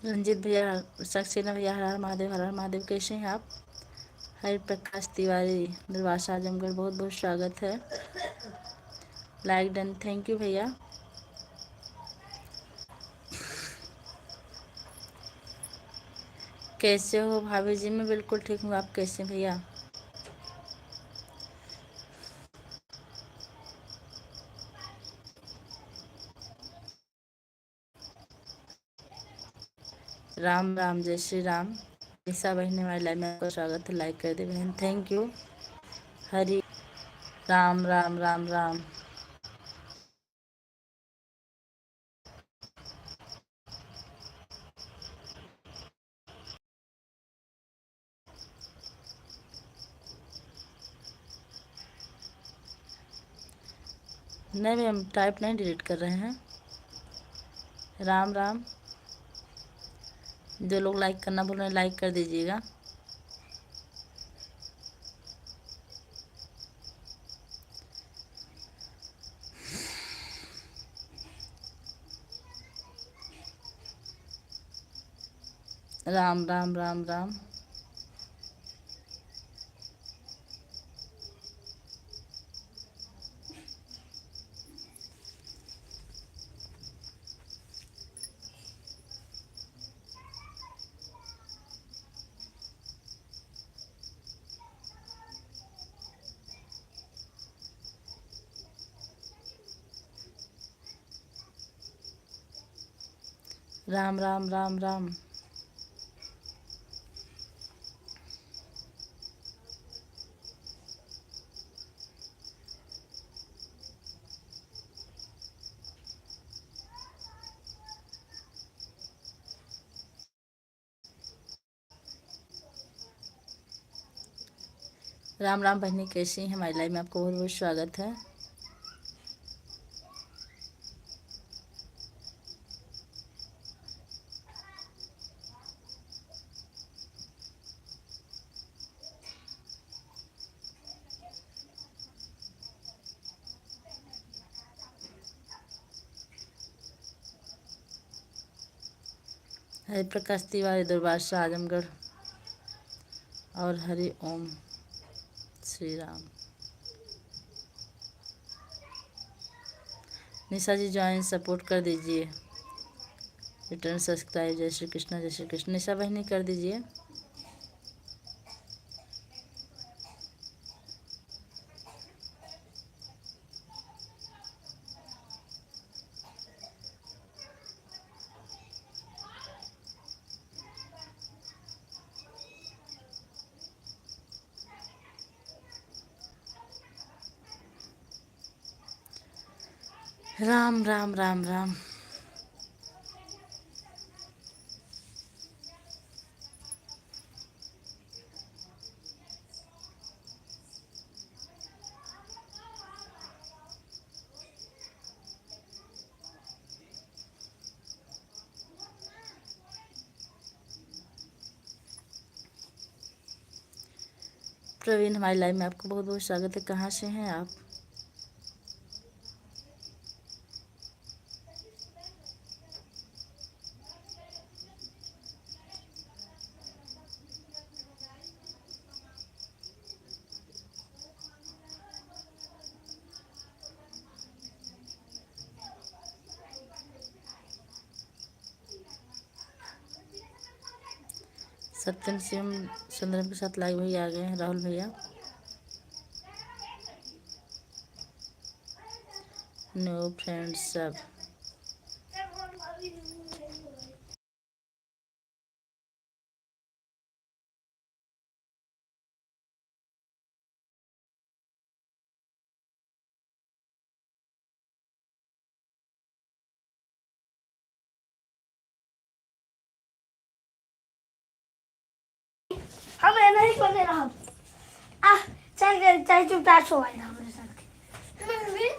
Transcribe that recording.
रंजीत भैया, सक्सेना भैया, हर हर महादेव, हर हर महादेव। कैसे हैं आप? हरि प्रकाश तिवारी, निर्वासा आजमगढ़, बहुत बहुत स्वागत है। लाइक डन, थैंक यू भैया। कैसे हो भाभी जी? मैं बिल्कुल ठीक हूँ, आप कैसे हैं भैया? राम राम, जय श्री राम। निशा बहन, हमारे लाइव में आपका स्वागत है। लाइक कर दे बहन, थैंक यू। हरि राम राम राम राम। नहीं भैया, हम टाइप नहीं डिलीट कर रहे हैं। राम राम। जो लोग लाइक करना बोल रहे हैं, लाइक कर दीजिएगा। राम राम राम राम। राम राम राम राम। राम राम बहनी, कैसी हैं? हमारी लाइव में आपको बहुत बहुत स्वागत है। हरि प्रकाश तिवारी, दुर्वासा आजमगढ़। और हरि ओम श्री राम। निशा जी ज्वाइन, सपोर्ट कर दीजिए। Return subscribe. जय श्री कृष्ण, जय श्री कृष्ण। निशा बहनी कर दीजिए। राम राम राम राम। प्रवीण, हमारी लाइव में आपको बहुत बहुत स्वागत है। कहाँ से हैं आप? सत्यम शिवम सुंदरम के साथ लाइव भैया आ गए हैं। राहुल भैया, न्यू फ्रेंड्स सब। हम नहीं करने रहा। आ चाहे चाहे चुपचाप सो आए ना।